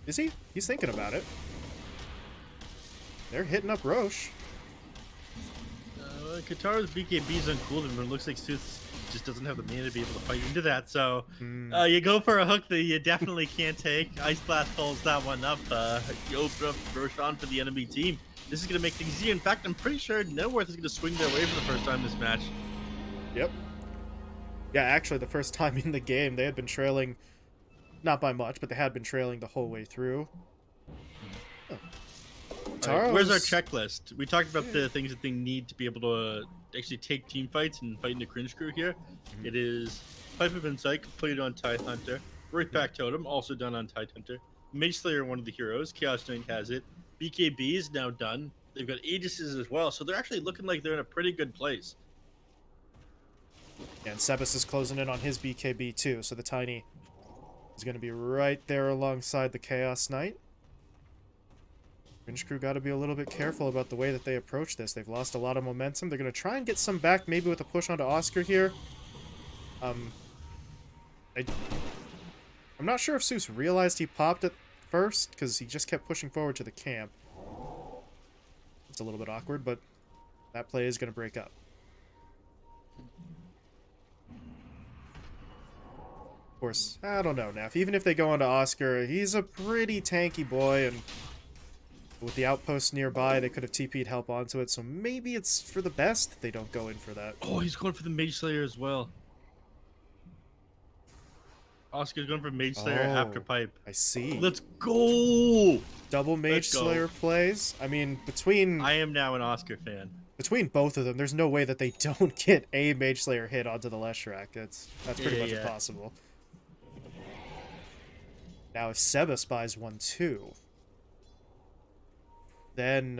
Is he? He's thinking about it. They're hitting up Roche. Katara's BKB's uncooled, but it looks like Sooth just doesn't have the mana to be able to fight into that. So you go for a hook that you definitely can't take. Ice Blast pulls that one up. You open up Roshan for the enemy team. This is going to make things easier. In fact, I'm pretty sure Networth is going to swing their way for the first time this match. Yep. Yeah, actually, the first time in the game, they had been trailing, not by much, but they had been trailing the whole way through. Oh. Right, where's our checklist? We talked about the things that they need to be able to actually take team fights and fight in the Cringe Crew here. It is Pipe of Insight, completed on Tidehunter. Wraithback Totem, also done on Tidehunter. Mage Slayer, one of the heroes. Chaos Knight has it. BKB is now done. They've got Aegises as well, so they're actually looking like they're in a pretty good place. And Sebas is closing in on his BKB too, so the Tiny is going to be right there alongside the Chaos Knight. Cringe Crew got to be a little bit careful about the way that they approach this. They've lost a lot of momentum. They're going to try and get some back, maybe with a push onto Oscar here. I'm not sure if Seuss realized he popped it first, because he just kept pushing forward to the camp. It's a little bit awkward, but that play is going to break up. Of course, I don't know, Neph. Even if they go onto Oscar, he's a pretty tanky boy, and with the outpost nearby, they could have TP'd help onto it, so maybe it's for the best they don't go in for that. Oh, he's going for the Mage Slayer as well. Oscar's going for Mage Slayer after Pipe. I see. Let's go! Double Mage Slayer plays. I mean, between... I am now an Oscar fan. Between both of them, there's no way that they don't get a Mage Slayer hit onto the Leshrac. That's pretty much impossible. Now, if Sebas buys one too, then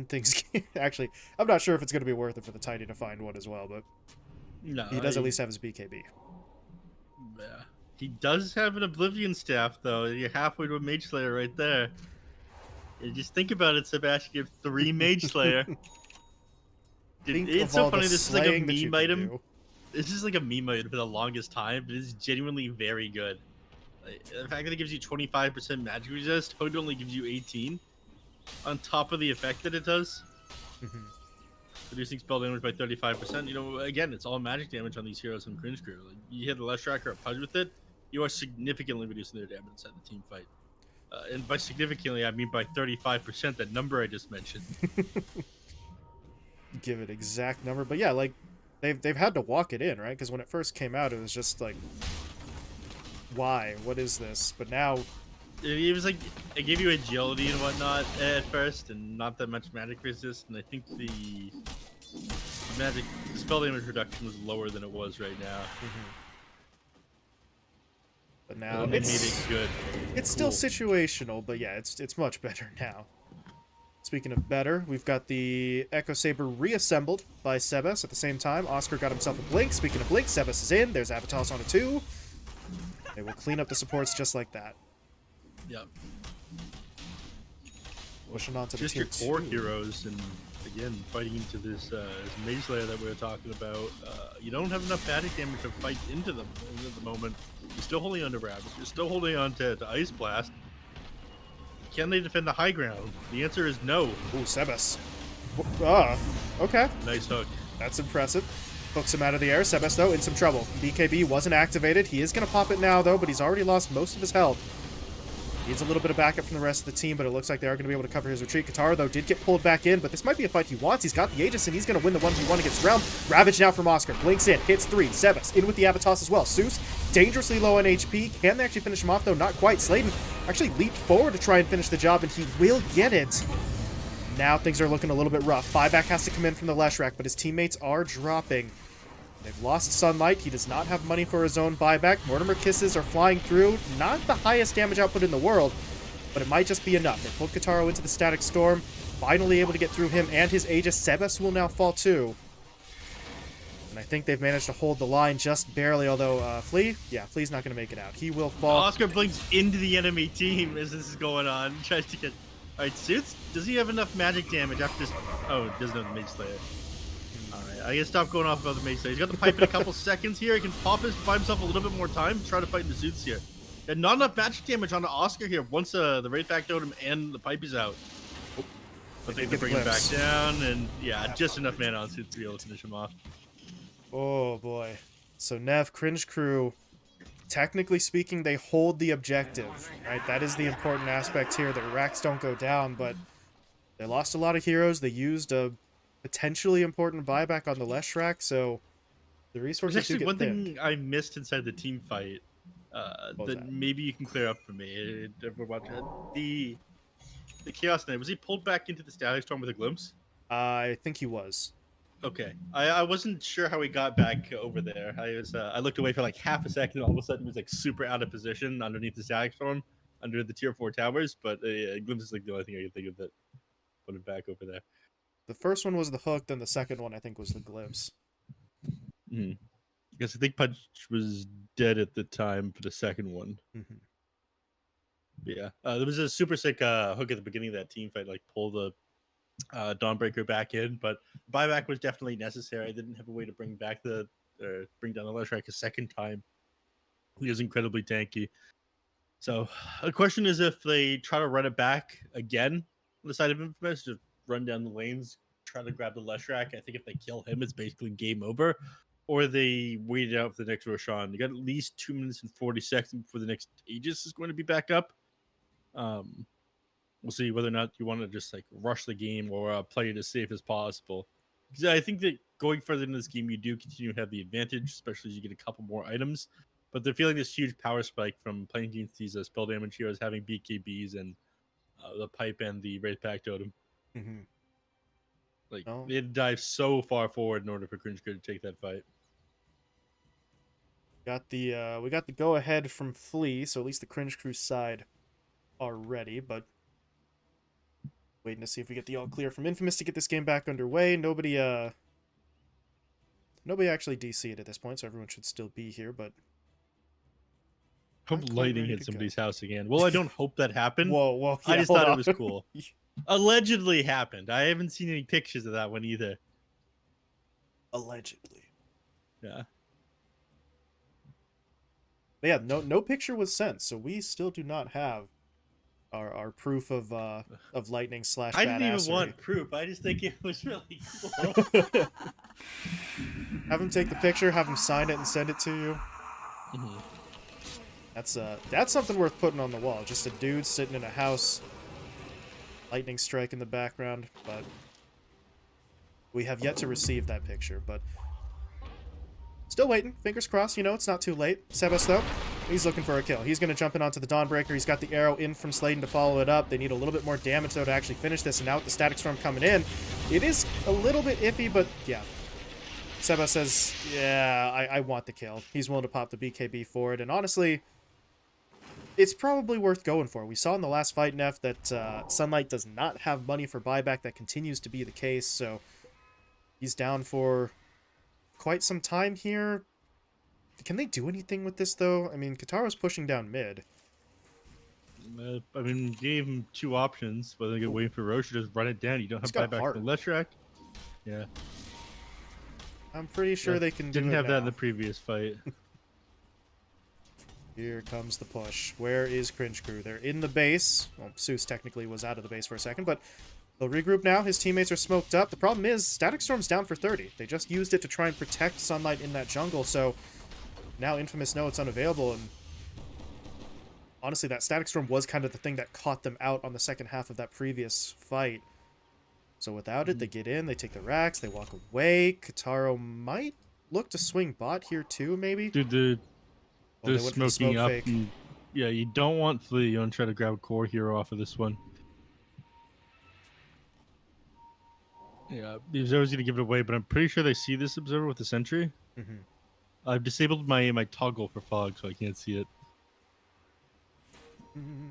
things actually, I'm not sure if it's going to be worth it for the Tiny to find one as well, but no, he does at least have his BKB. Yeah. He does have an Oblivion Staff, though. You're halfway to a Mage Slayer right there. And just think about it, Sebastian. You have 3 Mage Slayer. It's so funny. This is like a meme item. This is like a meme item for the longest time, but it's genuinely very good. Like, the fact that it gives you 25% magic resist, Hood only gives you 18. on top of the effect that it does. Mm-hmm. Reducing spell damage by 35%. You know, again, it's all magic damage on these heroes from Cringe Crew. Like, you hit a Leshrac or a Pudge with it, you are significantly reducing their damage inside the team fight. And by significantly, I mean by 35%, that number I just mentioned. Give it exact number, but yeah, like they've had to walk it in, right? Because when it first came out, it was just like, why? What is this? But now, It was like it gave you agility and whatnot at first, and not that much magic resist. And I think the spell damage reduction was lower than it was right now. But now It made it good. It's still situational, but yeah, it's much better now. Speaking of better, we've got the Echo Saber reassembled by Sebas at the same time. Oscar got himself a Blink. Speaking of Blink, Sebas is in. There's Avatos on a 2. They will clean up the supports just like that. Yep. Pushing on to the just tier your core 2. heroes, and again, fighting into this Mage Slayer that we were talking about. You don't have enough magic damage to fight into them at the moment. You're still holding on to Ravage. You're still holding on to Ice Blast. Can they defend the high ground? The answer is no. Ooh, Sebas. Okay. Nice hook. That's impressive. Hooks him out of the air. Sebas, though, in some trouble. BKB wasn't activated. He is going to pop it now, though, but he's already lost most of his health. Needs a little bit of backup from the rest of the team, but it looks like they are going to be able to cover his retreat. Katara, though, did get pulled back in, but this might be a fight he wants. He's got the Aegis, and he's going to win the 1v1 against Realm. Ravage now from Oscar. Blinks in. Hits 3. Sebas in with the Avatos as well. Zeus, dangerously low on HP. Can they actually finish him off, though? Not quite. Sladen actually leaped forward to try and finish the job, and he will get it. Now things are looking a little bit rough. Buyback has to come in from the Leshrac, but his teammates are dropping. They've lost Sunlight. He does not have money for his own buyback. Mortimer Kisses are flying through. Not the highest damage output in the world, but it might just be enough. They pulled Kataro into the Static Storm. Finally able to get through him and his Aegis. Sebas will now fall too. And I think they've managed to hold the line just barely, although Flea? Yeah, Flea's not going to make it out. He will fall. Oscar blinks into the enemy team as this is going on. Tries to get... Alright, Suits, does he have enough magic damage after this? Oh, he doesn't have the Mage Slayer. Alright, I gotta stop going off about the Mage Slayer. He's got the pipe in a couple seconds here. He can pop his, buy himself a little bit more time to try to fight the Suits here. And not enough magic damage onto Oscar here once the Wraith Back Totem and the pipe is out. But they can bring him back down, and yeah, just enough mana on Suits to be able to finish him off. Oh boy. So Neph, Cringe Crew, technically speaking, they hold the objective, right? That is the important aspect here, that racks don't go down, but they lost a lot of heroes. They used a potentially important buyback on the Leshrac, so the resources do get one thinned. thing I missed inside the team fight that maybe you can clear up for me. The Chaos Knight, was he pulled back into the Static Storm with a glimpse? I think he was. Okay, I wasn't sure how he got back over there. I looked away for like half a second, and all of a sudden he was like super out of position underneath the Static Storm, under the tier 4 towers. But glimpse is like the only thing I can think of that put him back over there. The first one was the hook, then the second one I think was the glimpse. Because I think Punch was dead at the time for the second one. Yeah, there was a super sick hook at the beginning of that team fight, like pull the Dawnbreaker back in, but buyback was definitely necessary. I didn't have a way to bring down the Leshrac a second time. He was incredibly tanky. So the question is if they try to run it back again on the side of Infamous, just run down the lanes, try to grab the Leshrac. I think if they kill him, it's basically game over. Or they wait it out for the next Roshan. You got at least 2 minutes and 40 seconds before the next Aegis is going to be back up. We'll see whether or not you want to just like rush the game or play it as safe as possible. Because I think that going further in this game, you do continue to have the advantage, especially as you get a couple more items. But they're feeling this huge power spike from playing against these spell damage heroes, having BKBs and the pipe and the Wraith Pack Totem. Like they had to dive so far forward in order for Cringe Crew to take that fight. We got the go ahead from Flea, so at least the Cringe Crew side are ready, but waiting to see if we get the all clear from Infamous to get this game back underway. Nobody actually DC'd at this point, so everyone should still be here, but hope lightning hit somebody's house again. Well, I don't hope that happened. Whoa, yeah, I just thought it was cool. Allegedly happened. I haven't seen any pictures of that one either. Allegedly. Yeah. But yeah, no picture was sent, so we still do not have our proof of lightning slash I didn't even badassery. want proof. I just think it was really cool. Have him take the picture, have him sign it, and send it to you. Mhm. That's something worth putting on the wall. Just a dude sitting in a house, lightning strike in the background. But we have yet to receive that picture. But still waiting. Fingers crossed. You know, it's not too late. Sebas, though, he's looking for a kill. He's going to jump in onto the Dawnbreaker. He's got the arrow in from Sladen to follow it up. They need a little bit more damage, though, to actually finish this. And now with the Static Storm coming in, it is a little bit iffy, but yeah. Sebas says, yeah, I want the kill. He's willing to pop the BKB for it. And honestly, it's probably worth going for. We saw in the last fight, Neph, that Sunlight does not have money for buyback. That continues to be the case, so he's down for quite some time here. Can they do anything with this, though? I mean, Kataro's pushing down mid. I mean, gave him 2 options, whether they could wait for Roche or just run it down. You don't have buyback from Leshrac. Yeah. I'm pretty sure they can do it Didn't have now. that in the previous fight. Here comes the push. Where is Cringe Crew? They're in the base. Well, Seuss technically was out of the base for a second, but they'll regroup now. His teammates are smoked up. The problem is, Static Storm's down for 30. They just used it to try and protect Sunlight in that jungle, so now Infamous know it's unavailable, and honestly, that Static Storm was kind of the thing that caught them out on the second half of that previous fight. So without it, they get in, they take the racks, they walk away. Kataro might look to swing bot here too, maybe? Dude, they're smoking up. Fake. And, yeah, you don't want Flea. You want to try to grab a core hero off of this one. Yeah, the Observer's going to give it away, but I'm pretty sure they see this Observer with the sentry. Mm-hmm. I've disabled my toggle for fog, so I can't see it. Mm-hmm.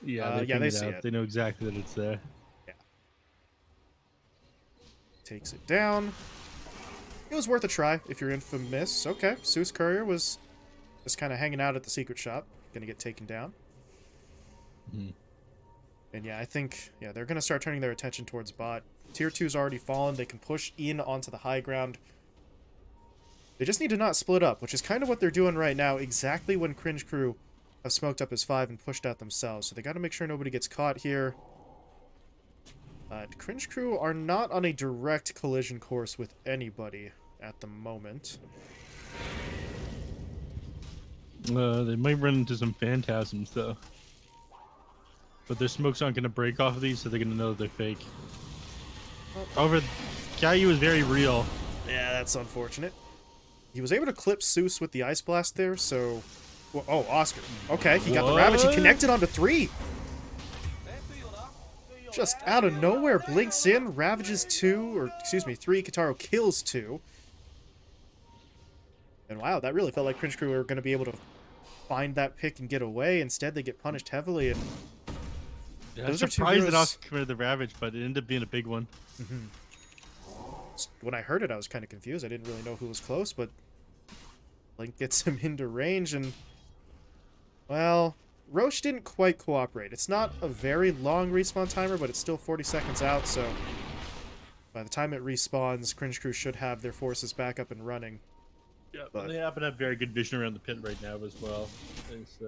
Yeah, they see it. They know exactly that it's there. Yeah. Takes it down. It was worth a try if you're Infamous. Okay, Seuss Courier was just kind of hanging out at the secret shop. Gonna get taken down. Mm-hmm. And yeah, I think, yeah, they're gonna start turning their attention towards bot. Tier 2's already fallen. They can push in onto the high ground. They just need to not split up, which is kind of what they're doing right now, exactly when Cringe Crew have smoked up as 5 and pushed out themselves. So they got to make sure nobody gets caught here. Cringe Crew are not on a direct collision course with anybody at the moment. They might run into some phantasms, though. But their smokes aren't going to break off of these, so they're going to know that they're fake. However, Caillou is very real. Yeah, that's unfortunate. He was able to clip Seuss with the Ice Blast there, so... Well, oh, Oscar. Okay, he got the Ravage. He connected onto 3. Just out of nowhere, blinks in, ravages 2, or excuse me, 3. Kataro kills 2. And wow, that really felt like Cringe Crew were going to be able to find that pick and get away. Instead, they get punished heavily. And yeah, I was surprised that Oscar committed the Ravage, but it ended up being a big one. Mm-hmm. When I heard it, I was kind of confused. I didn't really know who was close, but Link gets him into range, and well, Roche didn't quite cooperate. It's not a very long respawn timer, but it's still 40 seconds out, so by the time it respawns, Cringe Crew should have their forces back up and running. Yeah, but they happen to have very good vision around the pit right now as well. There's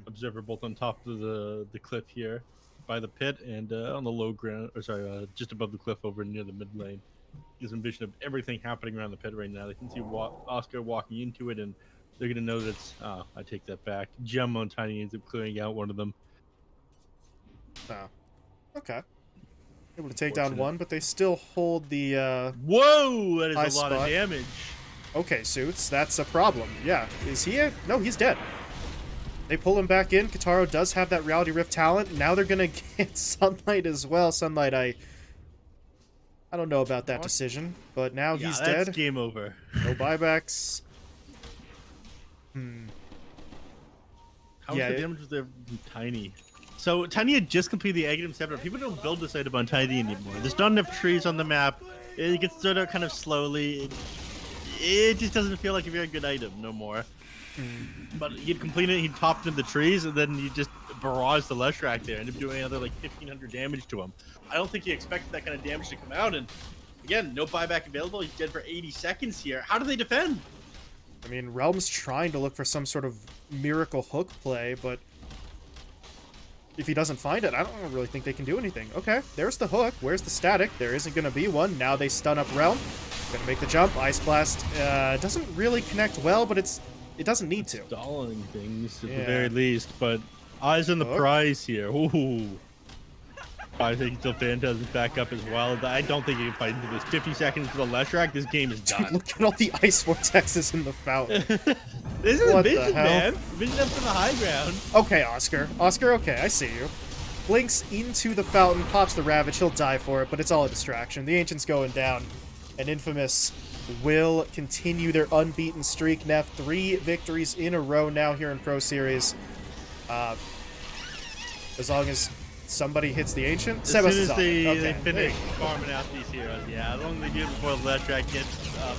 Observer both on top of the cliff here by the pit and on the low ground, or sorry, just above the cliff over near the mid lane. Gives them vision of everything happening around the pit right now. They can see Oscar walking into it, and they're going to know that's... Oh, I take that back. Gem on Tiny ends up clearing out one of them. Oh. Okay. Able to take down one, but they still hold the... Whoa! That is a lot of damage. Okay, Suits, that's a problem. Yeah. Is he... No, he's dead. They pull him back in. Kataro does have that Reality Rift talent. Now they're going to get Sunlight as well. Sunlight, I don't know about that decision, but now he's dead. That's game over. No buybacks. How much the damage was there from Tiny? So Tiny had just completed the Aghanim Scepter. People don't build this item on Tiny anymore. There's not enough trees on the map. It gets stood out kind of slowly. It just doesn't feel like a very good item no more. But he'd complete it, he'd pop into the trees, and then you just barrage the Leshrac there, end up doing another like 1,500 damage to him. I don't think he expected that kind of damage to come out, and again, no buyback available. He's dead for 80 seconds here. How do they defend? I mean, Realm's trying to look for some sort of miracle hook play, but if he doesn't find it, I don't really think they can do anything. Okay, there's the hook. Where's the static? There isn't going to be one. Now they stun up Realm. Gonna make the jump. Ice Blast doesn't really connect well, but it doesn't need to. Stalling things at the very least, but eyes on the prize here. Ooh. I think still Phantasm back up as well. I don't think you can fight into this. 50 seconds to the Leshrac. This game is done. Dude, look at all the ice vortexes in the fountain. This is vision, man. Vision up to the high ground. Okay, Oscar. Oscar, okay, I see you. Blinks into the fountain, pops the Ravage. He'll die for it, but it's all a distraction. The Ancient's going down, and Infamous will continue their unbeaten streak. Neph, 3 victories in a row now here in Pro Series. As long as somebody hits the Ancient. As soon as they finish farming out these heroes, yeah. As long as they do it before the Leshrac gets up.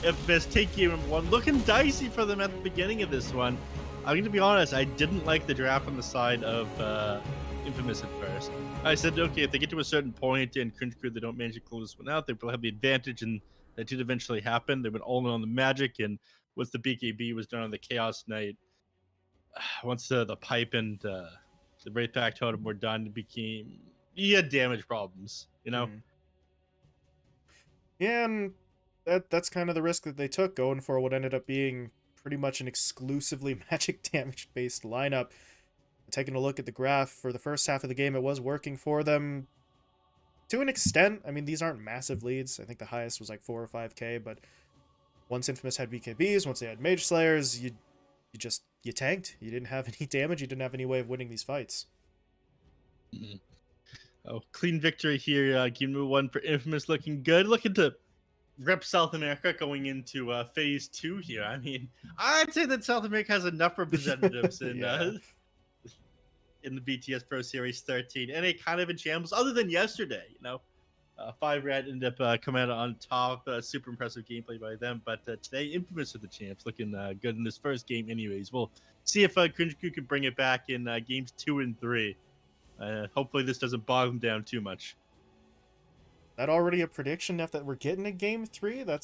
Infamous take game number 1. Looking dicey for them at the beginning of this one. I'm going to be honest, I didn't like the draft on the side of Infamous at first. I said, okay, if they get to a certain point and Cringe Crew, they don't manage to close this one out, they will have the advantage, and that did eventually happen. They went all in on the Magic, and once the BKB was done on the Chaos Knight, once the pipe and the Wraith Pack Totem were done, it became... He had damage problems, you know? Yeah, and that's kind of the risk that they took, going for what ended up being pretty much an exclusively magic damage-based lineup. Taking a look at the graph, for the first half of the game, it was working for them to an extent. I mean, these aren't massive leads. I think the highest was like 4 or 5k, but once Infamous had BKBs, once they had Mage Slayers, you tanked. You didn't have any damage. You didn't have any way of winning these fights. Oh, clean victory here. Game number 1 for Infamous, looking good. Looking to rep South America going into phase 2 here. I mean, I'd say that South America has enough representatives in in the BTS Pro Series 13, and it kind of in shambles, other than yesterday, you know. 5 Red ended up coming out on top. Super impressive gameplay by them, but today Infamous are the champs, looking good in this first game anyways. We'll see if Cringe Crew can bring it back in games 2 and 3. Hopefully this doesn't bog them down too much. That already a prediction, Neph, that we're getting a game 3? Are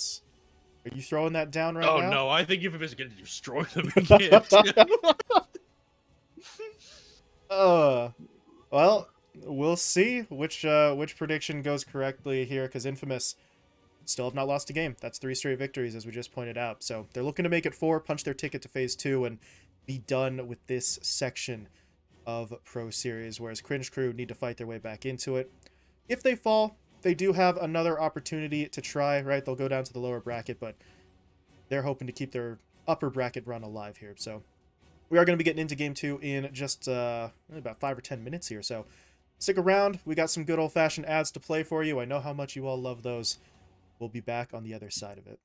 you throwing that down right now? Oh no, I think Infamous is going to destroy them again. Well, we'll see which prediction goes correctly here, because Infamous still have not lost a game. That's 3 straight victories, as we just pointed out. So they're looking to make it 4, punch their ticket to phase 2, and be done with this section of Pro Series, whereas Cringe Crew need to fight their way back into it. If they fall, they do have another opportunity to try, right? They'll go down to the lower bracket, but they're hoping to keep their upper bracket run alive here. So we are going to be getting into Game 2 in just about 5 or 10 minutes here, so stick around. We got some good old-fashioned ads to play for you. I know how much you all love those. We'll be back on the other side of it.